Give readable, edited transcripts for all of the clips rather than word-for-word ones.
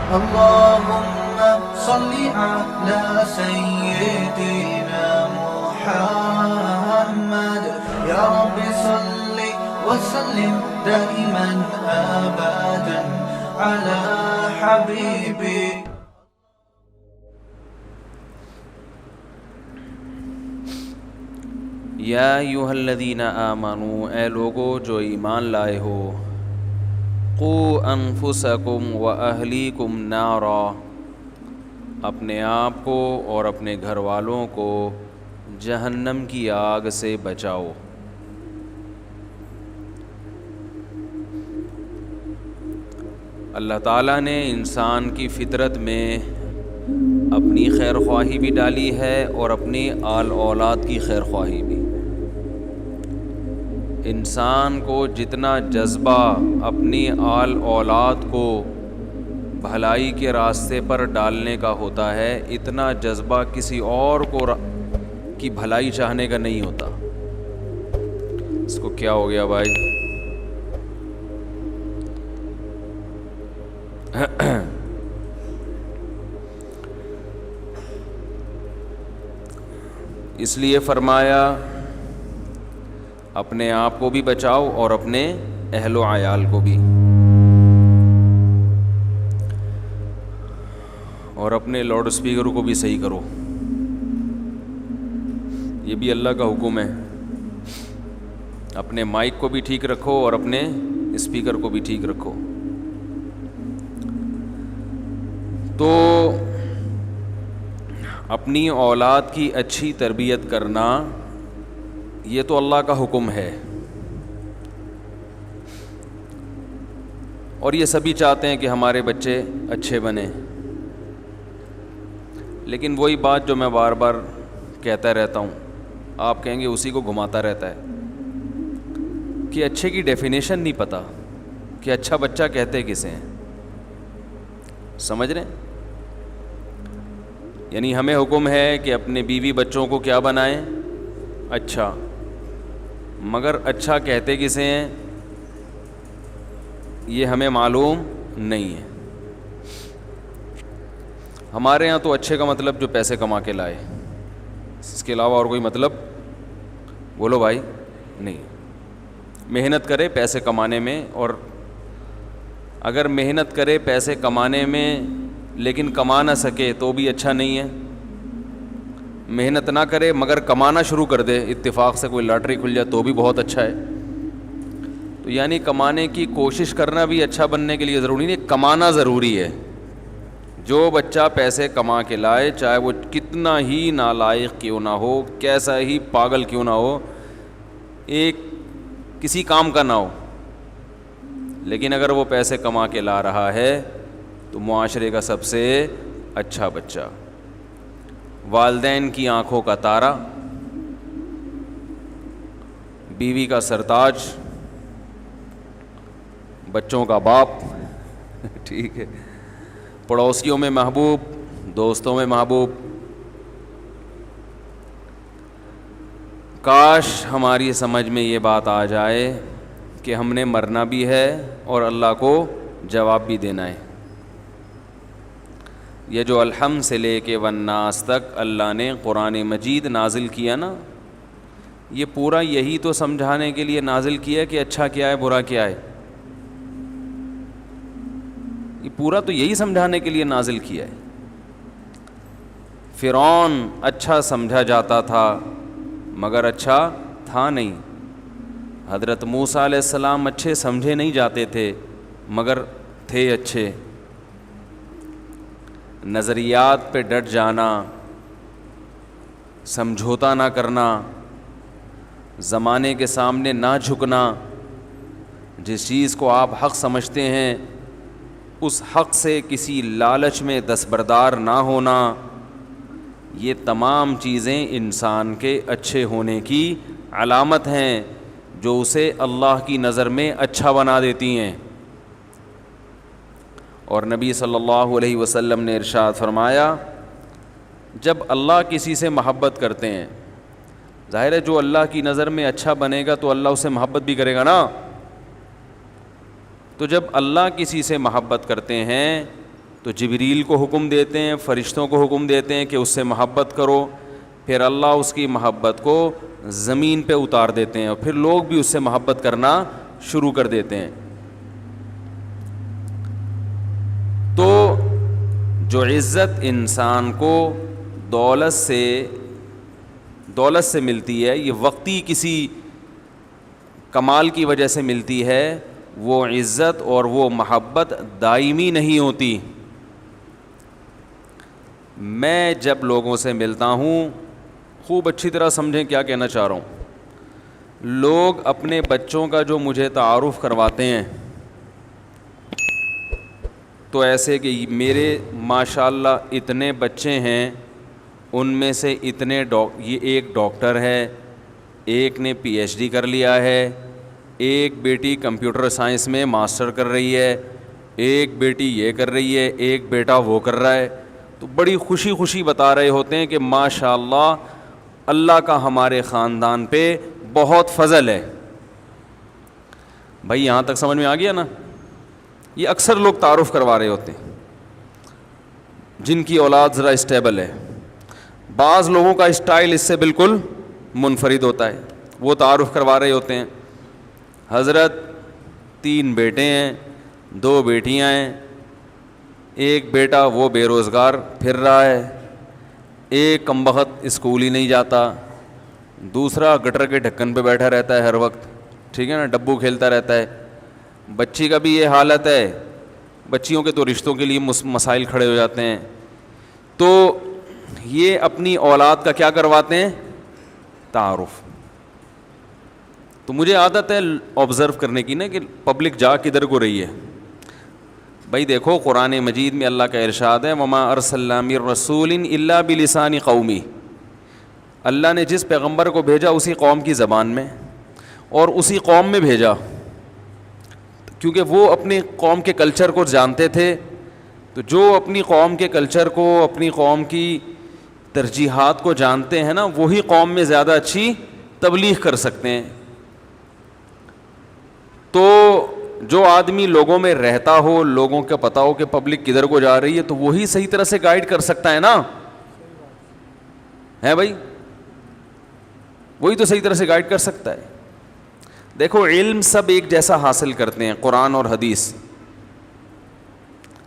اللهم صل على سيدنا محمد يا رب صل وسلم دائما أبدا على حبيبي. یا ایھا الذین آمنوا، اے لوگو جو ایمان لائے ہو، قوا انفسکم واہلیکم نارا، اپنے آپ کو اور اپنے گھر والوں کو جہنم کی آگ سے بچاؤ. اللہ تعالیٰ نے انسان کی فطرت میں اپنی خیر خواہی بھی ڈالی ہے اور اپنی آل اولاد کی خیر خواہی بھی. انسان کو جتنا جذبہ اپنی آل اولاد کو بھلائی کے راستے پر ڈالنے کا ہوتا ہے، اتنا جذبہ کسی اور کو کی بھلائی چاہنے کا نہیں ہوتا. اس کو کیا ہو گیا بھائی؟ اس لیے فرمایا اپنے آپ کو بھی بچاؤ اور اپنے اہل و عیال کو بھی، اور اپنے لاؤڈ اسپیکر کو بھی صحیح کرو. یہ بھی اللہ کا حکم ہے. اپنے مائک کو بھی ٹھیک رکھو اور اپنے اسپیکر کو بھی ٹھیک رکھو. تو اپنی اولاد کی اچھی تربیت کرنا یہ تو اللہ کا حکم ہے، اور یہ سبھی چاہتے ہیں کہ ہمارے بچے اچھے بنیں. لیکن وہی بات جو میں بار بار کہتا رہتا ہوں، آپ کہیں گے اسی کو گھماتا رہتا ہے، کہ اچھے کی ڈیفینیشن نہیں پتہ کہ اچھا بچہ کہتے کسے ہیں. سمجھ رہے ہیں؟ یعنی ہمیں حکم ہے کہ اپنے بیوی بچوں کو کیا بنائیں؟ اچھا. مگر اچھا کہتے کسے ہیں یہ ہمیں معلوم نہیں ہے. ہمارے ہاں تو اچھے کا مطلب جو پیسے کما کے لائے، اس کے علاوہ اور کوئی مطلب بولو بھائی نہیں. محنت کرے پیسے کمانے میں، اور اگر محنت کرے پیسے کمانے میں لیکن کما نہ سکے تو بھی اچھا نہیں ہے. محنت نہ کرے مگر کمانا شروع کر دے، اتفاق سے کوئی لاٹری کھل جائے تو بھی بہت اچھا ہے. تو یعنی کمانے کی کوشش کرنا بھی اچھا بننے کے لیے ضروری نہیں، کمانا ضروری ہے. جو بچہ پیسے کما کے لائے، چاہے وہ کتنا ہی نالائق کیوں نہ ہو، کیسا ہی پاگل کیوں نہ ہو، ایک کسی کام کا نہ ہو، لیکن اگر وہ پیسے کما کے لا رہا ہے تو معاشرے کا سب سے اچھا بچہ، والدین کی آنکھوں کا تارا، بیوی کا سرتاج، بچوں کا باپ، ٹھیک ہے، پڑوسیوں میں محبوب، دوستوں میں محبوب. کاش ہماری سمجھ میں یہ بات آ جائے کہ ہم نے مرنا بھی ہے اور اللہ کو جواب بھی دینا ہے. یہ جو الحمد سے لے کے والناس تک اللہ نے قرآن مجید نازل کیا نا، یہ پورا یہی تو سمجھانے کے لیے نازل کیا کہ اچھا کیا ہے برا کیا ہے. یہ پورا تو یہی سمجھانے کے لیے نازل کیا ہے. فرعون اچھا سمجھا جاتا تھا مگر اچھا تھا نہیں. حضرت موسیٰ علیہ السلام اچھے سمجھے نہیں جاتے تھے مگر تھے اچھے. نظریات پہ ڈٹ جانا، سمجھوتا نہ کرنا، زمانے کے سامنے نہ جھکنا، جس چیز کو آپ حق سمجھتے ہیں اس حق سے کسی لالچ میں دستبردار نہ ہونا، یہ تمام چیزیں انسان کے اچھے ہونے کی علامت ہیں جو اسے اللہ کی نظر میں اچھا بنا دیتی ہیں. اور نبی صلی اللہ علیہ وسلم نے ارشاد فرمایا، جب اللہ کسی سے محبت کرتے ہیں، ظاہر ہے جو اللہ کی نظر میں اچھا بنے گا تو اللہ اسے محبت بھی کرے گا نا. تو جب اللہ کسی سے محبت کرتے ہیں تو تو جبریل کو حکم دیتے ہیں, فرشتوں کو حکم دیتے ہیں کہ اس سے محبت کرو, پھر اللہ اس کی محبت کو زمین پہ اتار دیتے ہیں اور پھر لوگ بھی اس سے محبت کرنا شروع کر دیتے ہیں. تو جو عزت انسان کو دولت سے ملتی ہے, یہ وقتی کسی کمال کی وجہ سے ملتی ہے, وہ عزت اور وہ محبت دائمی نہیں ہوتی. میں جب لوگوں سے ملتا ہوں, خوب اچھی طرح سمجھیں کیا کہنا چاہ رہا ہوں. لوگ اپنے بچوں کا جو مجھے تعارف کرواتے ہیں تو ایسے کہ میرے ماشاءاللہ اتنے بچے ہیں, ان میں سے اتنے یہ ایک ڈاکٹر ہے, ایک نے پی ایچ ڈی کر لیا ہے, ایک بیٹی کمپیوٹر سائنس میں ماسٹر کر رہی ہے, ایک بیٹی یہ کر رہی ہے, ایک بیٹا وہ کر رہا ہے. تو بڑی خوشی خوشی بتا رہے ہوتے ہیں کہ ماشاءاللہ اللہ کا ہمارے خاندان پہ بہت فضل ہے. بھائی یہاں تک سمجھ میں آ گیا نا؟ یہ اکثر لوگ تعارف کروا رہے ہوتے ہیں جن کی اولاد ذرا اسٹیبل ہے. بعض لوگوں کا اسٹائل اس سے بالکل منفرد ہوتا ہے. وہ تعارف کروا رہے ہوتے ہیں, حضرت 3 بیٹے ہیں, 2 بیٹیاں ہیں, ایک بیٹا وہ بے روزگار پھر رہا ہے, ایک کمبخت اسکول ہی نہیں جاتا, دوسرا گٹر کے ڈھکن پہ بیٹھا رہتا ہے ہر وقت, ٹھیک ہے نا, ڈبو کھیلتا رہتا ہے. بچی کا بھی یہ حالت ہے. بچیوں کے تو رشتوں کے لیے مسائل کھڑے ہو جاتے ہیں. تو یہ اپنی اولاد کا کیا کرواتے ہیں؟ تعارف. تو مجھے عادت ہے آبزرو کرنے کی نا کہ پبلک جا کدھر کو رہی ہے. بھائی دیکھو قرآن مجید میں اللہ کا ارشاد ہے وما ارسلنا من رسول الا بلسان قومی. اللہ نے جس پیغمبر کو بھیجا اسی قوم کی زبان میں اور اسی قوم میں بھیجا, کیونکہ وہ اپنی قوم کے کلچر کو جانتے تھے. تو جو اپنی قوم کے کلچر کو, اپنی قوم کی ترجیحات کو جانتے ہیں نا, وہی قوم میں زیادہ اچھی تبلیغ کر سکتے ہیں. تو جو آدمی لوگوں میں رہتا ہو, لوگوں کا پتہ ہو کہ پبلک کدھر کو جا رہی ہے, تو وہی صحیح طرح سے گائیڈ کر سکتا ہے نا, ہے بھائی, وہی تو صحیح طرح سے گائیڈ کر سکتا ہے. دیکھو علم سب ایک جیسا حاصل کرتے ہیں, قرآن اور حدیث.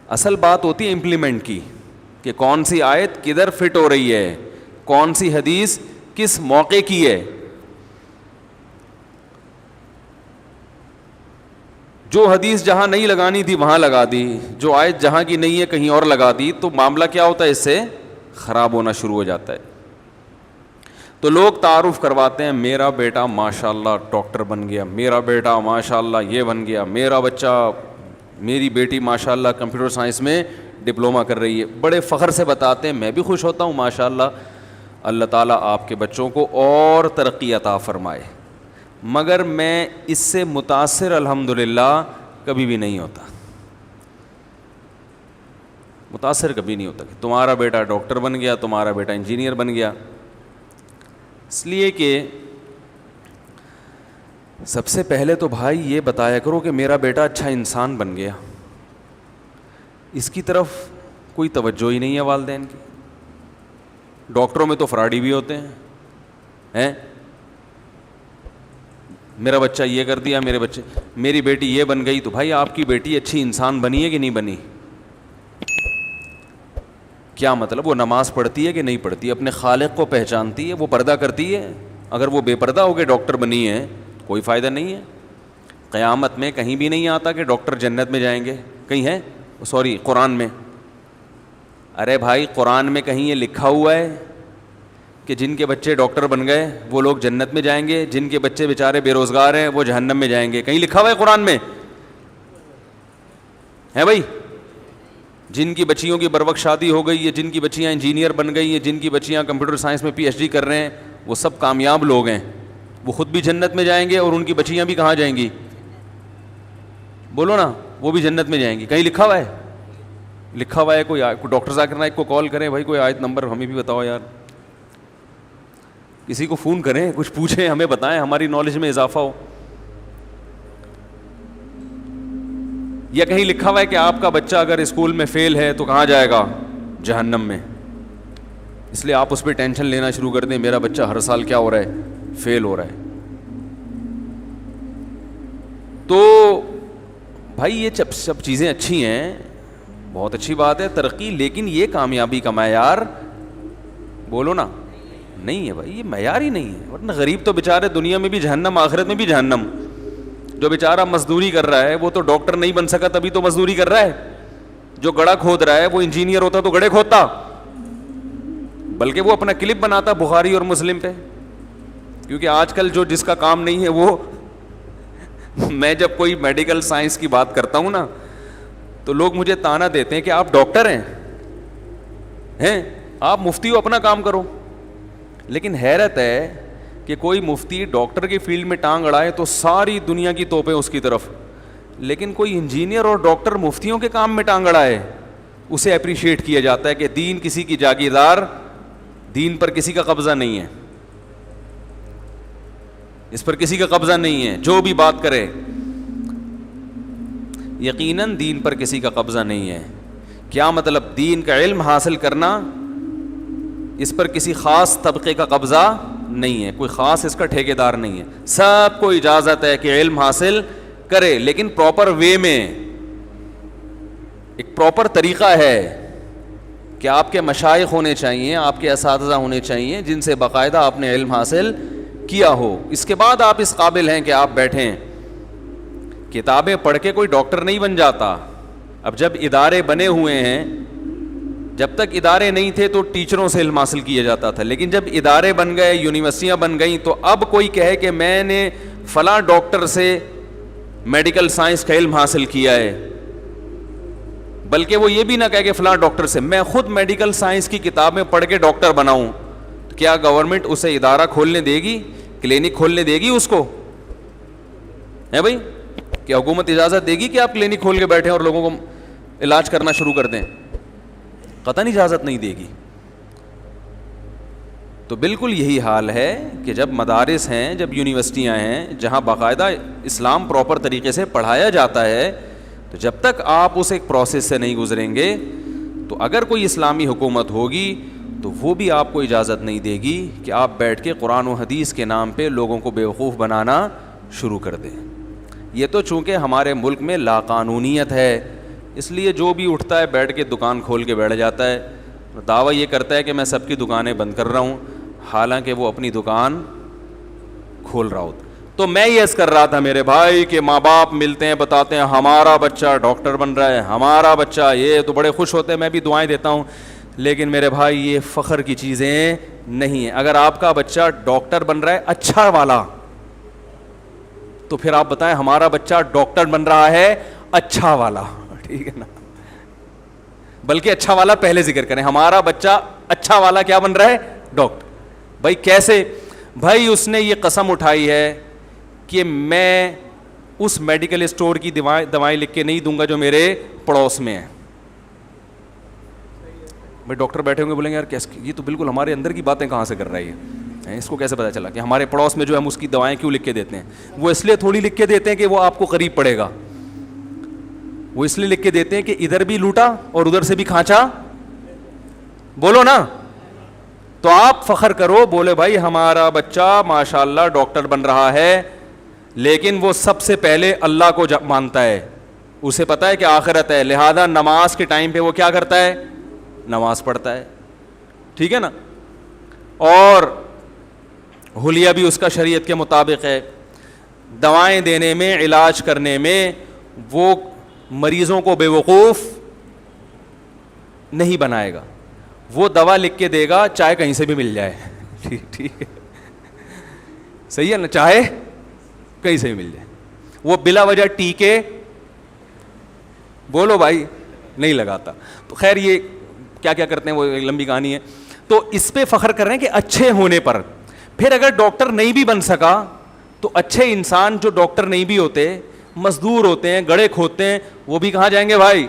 اصل بات ہوتی ہے امپلیمنٹ کی, کہ کون سی آیت کدھر فٹ ہو رہی ہے, کون سی حدیث کس موقع کی ہے. جو حدیث جہاں نہیں لگانی تھی وہاں لگا دی, جو آیت جہاں کی نہیں ہے کہیں اور لگا دی, تو معاملہ کیا ہوتا ہے, اس سے خراب ہونا شروع ہو جاتا ہے. تو لوگ تعارف کرواتے ہیں, میرا بیٹا ماشاءاللہ ڈاکٹر بن گیا, میرا بیٹا ماشاءاللہ یہ بن گیا, میرا بچہ, میری بیٹی ماشاءاللہ کمپیوٹر سائنس میں ڈپلومہ کر رہی ہے. بڑے فخر سے بتاتے ہیں, میں بھی خوش ہوتا ہوں ماشاءاللہ, اللہ تعالیٰ آپ کے بچوں کو اور ترقی عطا فرمائے. مگر میں اس سے متاثر الحمدللہ کبھی بھی نہیں ہوتا, متاثر کبھی نہیں ہوتا کہ تمہارا بیٹا ڈاکٹر بن گیا, تمہارا بیٹا انجینئر بن گیا. اس لیے کہ سب سے پہلے تو بھائی یہ بتایا کرو کہ میرا بیٹا اچھا انسان بن گیا. اس کی طرف کوئی توجہ ہی نہیں ہے والدین کی. ڈاکٹروں میں تو فراڈی بھی ہوتے ہیں, میرا بچہ یہ کر دیا, میری بیٹی یہ بن گئی. تو بھائی آپ کی بیٹی اچھی انسان بنی ہے کہ نہیں بنی؟ کیا مطلب, وہ نماز پڑھتی ہے کہ نہیں پڑھتی, اپنے خالق کو پہچانتی ہے, وہ پردہ کرتی ہے؟ اگر وہ بے پردہ ہو کے ڈاکٹر بنی ہے کوئی فائدہ نہیں ہے. قیامت میں کہیں بھی نہیں آتا کہ ڈاکٹر جنت میں جائیں گے, کہیں ہے؟ سوری, قرآن میں. ارے بھائی قرآن میں کہیں یہ لکھا ہوا ہے کہ جن کے بچے ڈاکٹر بن گئے وہ لوگ جنت میں جائیں گے, جن کے بچے بیچارے بے روزگار ہیں وہ جہنم میں جائیں گے؟ کہیں لکھا ہوا ہے قرآن میں؟ ہے بھائی؟ جن کی بچیوں کی بروقت شادی ہو گئی ہے, جن کی بچیاں انجینئر بن گئی ہیں, جن کی بچیاں کمپیوٹر سائنس میں پی ایچ ڈی کر رہے ہیں, وہ سب کامیاب لوگ ہیں. وہ خود بھی جنت میں جائیں گے اور ان کی بچیاں بھی کہاں جائیں گی؟ بولو نا, وہ بھی جنت میں جائیں گی. کہیں لکھا ہوا ہے؟ لکھا ہوا ہے کوئی ڈاکٹر ذاکر نائک کو کال کریں, بھائی کوئی آیت نمبر ہمیں بھی بتاؤ یار, کسی کو فون کریں, کچھ پوچھیں, ہمیں بتائیں, ہماری نالج میں اضافہ ہو. یا کہیں لکھا ہوا ہے کہ آپ کا بچہ اگر اسکول میں فیل ہے تو کہاں جائے گا؟ جہنم میں. اس لیے آپ اس پہ ٹینشن لینا شروع کر دیں, میرا بچہ ہر سال کیا ہو رہا ہے؟ فیل ہو رہا ہے. تو بھائی یہ سب چیزیں اچھی ہیں, بہت اچھی بات ہے ترقی, لیکن یہ کامیابی کا معیار بولو نا نہیں ہے بھائی, یہ معیار ہی نہیں ہے. ورنہ غریب تو بیچارے دنیا میں بھی جہنم, آخرت میں بھی جہنم. جو بیچارہ مزدوری کر رہا ہے وہ تو ڈاکٹر نہیں بن سکا تبھی تو مزدوری کر رہا ہے. جو گڑھا کھود رہا ہے وہ انجینئر ہوتا تو گڑھے کھودتا, بلکہ وہ اپنا کلپ بناتا بخاری اور مسلم پہ. کیونکہ آج کل جو جس کا کام نہیں ہے وہ میں جب کوئی میڈیکل سائنس کی بات کرتا ہوں نا تو لوگ مجھے تانا دیتے ہیں کہ آپ ڈاکٹر ہیں, آپ مفتی ہو, اپنا کام کرو. لیکن حیرت ہے کہ کوئی مفتی ڈاکٹر کی فیلڈ میں ٹانگ اڑائے تو ساری دنیا کی توپیں اس کی طرف, لیکن کوئی انجینئر اور ڈاکٹر مفتیوں کے کام میں ٹانگ اڑائے اسے اپریشیٹ کیا جاتا ہے کہ دین کسی کی جاگیردار, دین پر کسی کا قبضہ نہیں ہے, اس پر کسی کا قبضہ نہیں ہے. جو بھی بات کرے یقیناً دین پر کسی کا قبضہ نہیں ہے. کیا مطلب؟ دین کا علم حاصل کرنا, اس پر کسی خاص طبقے کا قبضہ نہیں ہے, کوئی خاص اس کا ٹھیکیدار نہیں ہے. سب کو اجازت ہے کہ علم حاصل کرے, لیکن پراپر وے میں. ایک پراپر طریقہ ہے کہ آپ کے مشائخ ہونے چاہیے, آپ کے اساتذہ ہونے چاہیے جن سے باقاعدہ آپ نے علم حاصل کیا ہو. اس کے بعد آپ اس قابل ہیں کہ آپ بیٹھیں. کتابیں پڑھ کے کوئی ڈاکٹر نہیں بن جاتا. اب جب ادارے بنے ہوئے ہیں, جب تک ادارے نہیں تھے تو ٹیچروں سے علم حاصل کیا جاتا تھا, لیکن جب ادارے بن گئے, یونیورسٹیاں بن گئیں, تو اب کوئی کہے کہ میں نے فلاں ڈاکٹر سے میڈیکل سائنس کا علم حاصل کیا ہے, بلکہ وہ یہ بھی نہ کہے کہ فلاں ڈاکٹر سے, میں خود میڈیکل سائنس کی کتابیں پڑھ کے ڈاکٹر بناؤں, تو کیا گورنمنٹ اسے ادارہ کھولنے دے گی, کلینک کھولنے دے گی اس کو؟ ہے بھائی, کیا حکومت اجازت دے گی کہ آپ کلینک کھول کے بیٹھیں اور لوگوں کو علاج کرنا شروع کر دیں؟ قطعاً اجازت نہیں دے گی. تو بالکل یہی حال ہے کہ جب مدارس ہیں, جب یونیورسٹیاں ہیں جہاں باقاعدہ اسلام پراپر طریقے سے پڑھایا جاتا ہے, تو جب تک آپ اس ایک پروسیس سے نہیں گزریں گے تو اگر کوئی اسلامی حکومت ہوگی تو وہ بھی آپ کو اجازت نہیں دے گی کہ آپ بیٹھ کے قرآن و حدیث کے نام پہ لوگوں کو بیوقوف بنانا شروع کر دیں. یہ تو چونکہ ہمارے ملک میں لاقانونیت ہے, اس لیے جو بھی اٹھتا ہے بیٹھ کے دکان کھول کے بیٹھ جاتا ہے, دعویٰ یہ کرتا ہے کہ میں سب کی دکانیں بند کر رہا ہوں, حالانکہ وہ اپنی دکان کھول رہا ہوتا. تو میں یہ عرض کر رہا تھا میرے بھائی کہ ماں باپ ملتے ہیں, بتاتے ہیں ہمارا بچہ ڈاکٹر بن رہا ہے, ہمارا بچہ یہ, تو بڑے خوش ہوتے ہیں, میں بھی دعائیں دیتا ہوں. لیکن میرے بھائی یہ فخر کی چیزیں نہیں ہیں. اگر آپ کا بچہ ڈاکٹر بن رہا ہے اچھا والا, تو پھر آپ بتائیں ہمارا بچہ ڈاکٹر بن رہا ہے اچھا والا, ٹھیک ہے نا؟ بلکہ اچھا والا پہلے ذکر کریں, ہمارا بچہ اچھا والا کیا بن رہا ہے؟ ڈاکٹر. بھائی کیسے؟ بھائی اس نے یہ قسم اٹھائی ہے کہ میں اس میڈیکل اسٹور کی دوائیں لکھ کے نہیں دوں گا جو میرے پڑوس میں ہیں. بھائی ڈاکٹر بیٹھے ہوں گے بولیں گے یار یہ تو بالکل ہمارے اندر کی باتیں کہاں سے کر رہی ہے, اس کو کیسے پتا چلا کہ ہمارے پڑوس میں جو ہم اس کی دوائیں کیوں لکھ کے دیتے ہیں؟ وہ اس لیے تھوڑی لکھ کے دیتے ہیں کہ وہ آپ کو قریب پڑے گا, وہ اس لیے لکھ کے دیتے ہیں کہ ادھر بھی لوٹا اور ادھر سے بھی کھانچا, بولو نا. تو آپ فخر کرو, بولے بھائی ہمارا بچہ ماشاءاللہ ڈاکٹر بن رہا ہے, لیکن وہ سب سے پہلے اللہ کو مانتا ہے, اسے پتا ہے کہ آخرت ہے, لہذا نماز کے ٹائم پہ وہ کیا کرتا ہے؟ نماز پڑھتا ہے, ٹھیک ہے نا؟ اور حلیہ بھی اس کا شریعت کے مطابق ہے. دوائیں دینے میں, علاج کرنے میں وہ مریضوں کو بے وقوف نہیں بنائے گا, وہ دوا لکھ کے دے گا چاہے کہیں سے بھی مل جائے, ٹھیک ہے, صحیح ہے نا, چاہے کہیں سے بھی مل جائے. وہ بلا وجہ ٹیکے بولو بھائی نہیں لگاتا. تو خیر یہ کیا کیا کرتے ہیں وہ ایک لمبی کہانی ہے. تو اس پہ فخر کر رہے ہیں کہ اچھے ہونے پر. پھر اگر ڈاکٹر نہیں بھی بن سکا تو اچھے انسان جو ڈاکٹر نہیں بھی ہوتے, مزدور ہوتے ہیں, گڑھے کھودتے ہیں, وہ بھی کہاں جائیں گے بھائی؟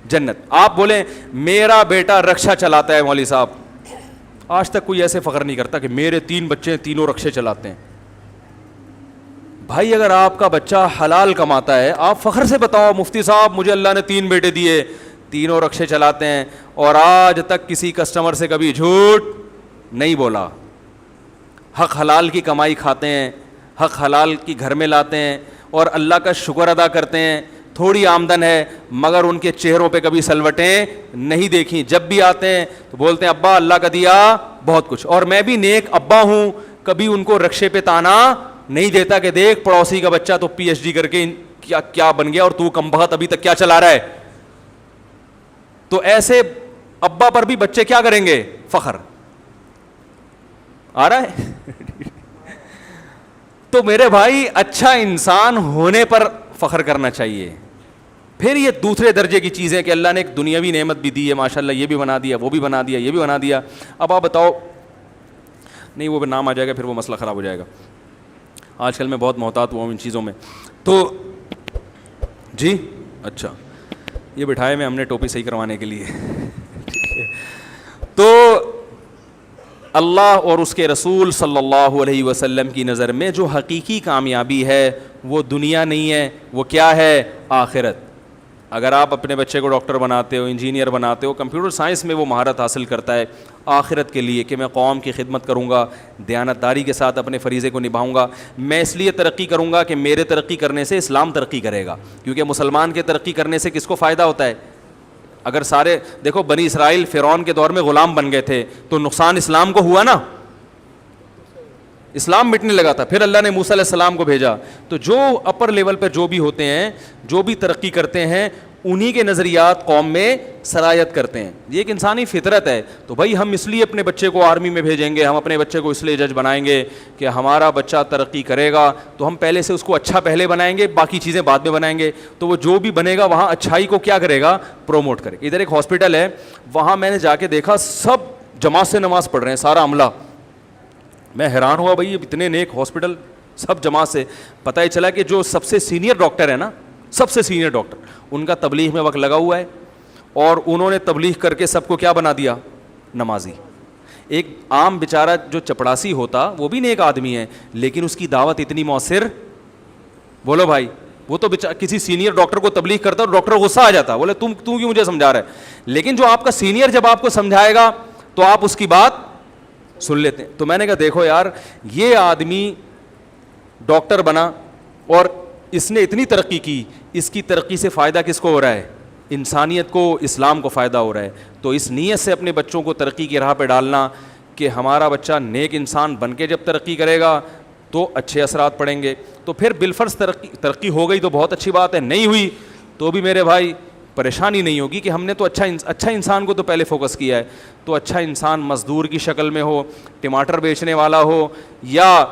جنت. آپ بولیں میرا بیٹا رکشا چلاتا ہے مولوی صاحب, آج تک کوئی ایسے فخر نہیں کرتا کہ میرے 3 بچے ہیں تینوں رکشے چلاتے ہیں. بھائی اگر آپ کا بچہ حلال کماتا ہے, آپ فخر سے بتاؤ مفتی صاحب مجھے اللہ نے 3 بیٹے دیے, تینوں رکشے چلاتے ہیں اور آج تک کسی کسٹمر سے کبھی جھوٹ نہیں بولا, حق حلال کی کمائی کھاتے ہیں, حق حلال کی گھر میں لاتے ہیں اور اللہ کا شکر ادا کرتے ہیں. تھوڑی آمدن ہے مگر ان کے چہروں پہ کبھی سلوٹیں نہیں دیکھیں. جب بھی آتے ہیں تو بولتے ہیں ابا اللہ کا دیا بہت کچھ. اور میں بھی نیک ابا ہوں, کبھی ان کو رکشے پہ تانا نہیں دیتا کہ دیکھ پڑوسی کا بچہ تو پی ایچ ڈی کر کے کیا بن گیا اور تو کم بخت ابھی تک کیا چلا رہا ہے. تو ایسے ابا پر بھی بچے کیا کریں گے, فخر. آ رہا ہے تو میرے بھائی اچھا انسان ہونے پر فخر کرنا چاہیے. پھر یہ دوسرے درجے کی چیزیں کہ اللہ نے ایک دنیاوی نعمت بھی دی ہے, ماشاءاللہ یہ بھی بنا دیا, وہ بھی بنا دیا, یہ بھی بنا دیا. اب آپ بتاؤ, نہیں وہ نام آ جائے گا پھر وہ مسئلہ خراب ہو جائے گا. آج کل میں بہت محتاط ہوا ہوں ان چیزوں میں. تو جی اچھا یہ بٹھائے میں ہم نے ٹوپی صحیح کروانے کے لیے. تو اللہ اور اس کے رسول صلی اللہ علیہ وسلم کی نظر میں جو حقیقی کامیابی ہے وہ دنیا نہیں ہے, وہ کیا ہے, آخرت. اگر آپ اپنے بچے کو ڈاکٹر بناتے ہو, انجینئر بناتے ہو, کمپیوٹر سائنس میں وہ مہارت حاصل کرتا ہے آخرت کے لیے کہ میں قوم کی خدمت کروں گا, دیانتداری کے ساتھ اپنے فریضے کو نبھاؤں گا, میں اس لیے ترقی کروں گا کہ میرے ترقی کرنے سے اسلام ترقی کرے گا. کیونکہ مسلمان کے ترقی کرنے سے کس کو فائدہ ہوتا ہے؟ اگر سارے دیکھو بنی اسرائیل فرعون کے دور میں غلام بن گئے تھے تو نقصان اسلام کو ہوا نا, اسلام مٹنے لگا تھا. پھر اللہ نے موسیٰ علیہ السلام کو بھیجا. تو جو اپر لیول پہ جو بھی ہوتے ہیں, جو بھی ترقی کرتے ہیں, انہی کے نظریات قوم میں سرایت کرتے ہیں. یہ ایک انسانی فطرت ہے. تو بھائی ہم اس لیے اپنے بچے کو آرمی میں بھیجیں گے, ہم اپنے بچے کو اس لیے جج بنائیں گے کہ ہمارا بچہ ترقی کرے گا, تو ہم پہلے سے اس کو اچھا پہلے بنائیں گے, باقی چیزیں بعد میں بنائیں گے. تو وہ جو بھی بنے گا وہاں اچھائی کو کیا کرے گا, پروموٹ کرے. ادھر ایک ہاسپٹل ہے, وہاں میں نے جا کے دیکھا سب جماعت سے نماز پڑھ رہے ہیں, سارا عملہ. میں حیران ہوا بھائی اتنے نیک ہاسپٹل سب جماعت سے. پتہ ہی چلا کہ جو سب سے سینئر ڈاکٹر ہے نا, سب سے سینئر ڈاکٹر, ان کا تبلیغ میں وقت لگا ہوا ہے اور انہوں نے تبلیغ کر کے سب کو کیا بنا دیا, نمازی. ایک عام بیچارہ جو چپڑاسی ہوتا وہ بھی نیک آدمی ہے, لیکن اس کی دعوت اتنی مؤثر, بولو بھائی, وہ تو کسی سینئر ڈاکٹر کو تبلیغ کرتا اور ڈاکٹر غصہ آ جاتا, بولے تم کیوں مجھے سمجھا رہا ہے. لیکن جو آپ کا سینئر جب آپ کو سمجھائے گا تو آپ اس کی بات سن لیتے ہیں. تو میں نے کہا دیکھو یار, یہ آدمی ڈاکٹر بنا اور اس نے اتنی ترقی کی, اس کی ترقی سے فائدہ کس کو ہو رہا ہے, انسانیت کو, اسلام کو فائدہ ہو رہا ہے. تو اس نیت سے اپنے بچوں کو ترقی کی راہ پہ ڈالنا کہ ہمارا بچہ نیک انسان بن کے جب ترقی کرے گا تو اچھے اثرات پڑیں گے. تو پھر بالفرض ترقی ہو گئی تو بہت اچھی بات ہے, نہیں ہوئی تو بھی میرے بھائی پریشانی نہیں ہوگی کہ ہم نے تو اچھا انسان کو تو پہلے فوکس کیا ہے. تو اچھا انسان مزدور کی شکل میں ہو, ٹماٹر بیچنے والا ہو یا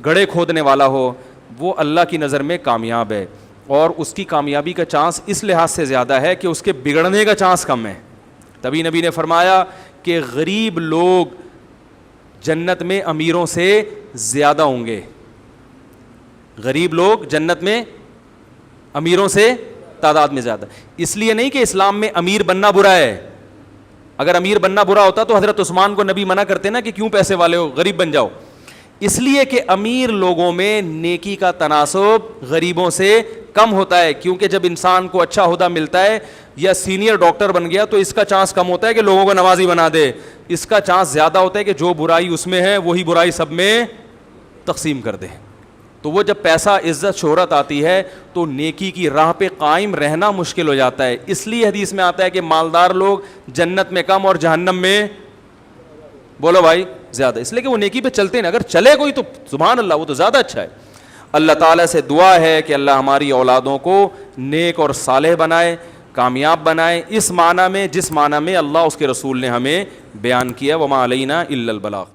گڑھے کھودنے والا ہو, وہ اللہ کی نظر میں کامیاب ہے. اور اس کی کامیابی کا چانس اس لحاظ سے زیادہ ہے کہ اس کے بگڑنے کا چانس کم ہے. تبھی نبی نے فرمایا کہ غریب لوگ جنت میں امیروں سے زیادہ ہوں گے. غریب لوگ جنت میں امیروں سے تعداد میں زیادہ. اس لیے نہیں کہ اسلام میں امیر بننا برا ہے. اگر امیر بننا برا ہوتا تو حضرت عثمان کو نبی منع کرتے نا کہ کیوں پیسے والے ہو, غریب بن جاؤ. اس لیے کہ امیر لوگوں میں نیکی کا تناسب غریبوں سے کم ہوتا ہے. کیونکہ جب انسان کو اچھا عہدہ ملتا ہے یا سینئر ڈاکٹر بن گیا تو اس کا چانس کم ہوتا ہے کہ لوگوں کو نمازی بنا دے. اس کا چانس زیادہ ہوتا ہے کہ جو برائی اس میں ہے وہی برائی سب میں تقسیم کر دے. تو وہ جب پیسہ, عزت, شہرت آتی ہے تو نیکی کی راہ پہ قائم رہنا مشکل ہو جاتا ہے. اس لیے حدیث میں آتا ہے کہ مالدار لوگ جنت میں کم اور جہنم میں, بولو بھائی, زیادہ. اس لیے کہ وہ نیکی پہ چلتے ہیں. اگر چلے کوئی تو سبحان اللہ, وہ تو زیادہ اچھا ہے. اللہ تعالیٰ سے دعا ہے کہ اللہ ہماری اولادوں کو نیک اور صالح بنائے, کامیاب بنائے, اس معنی میں جس معنی میں اللہ اس کے رسول نے ہمیں بیان کیا. وما علینا الا البلاغ.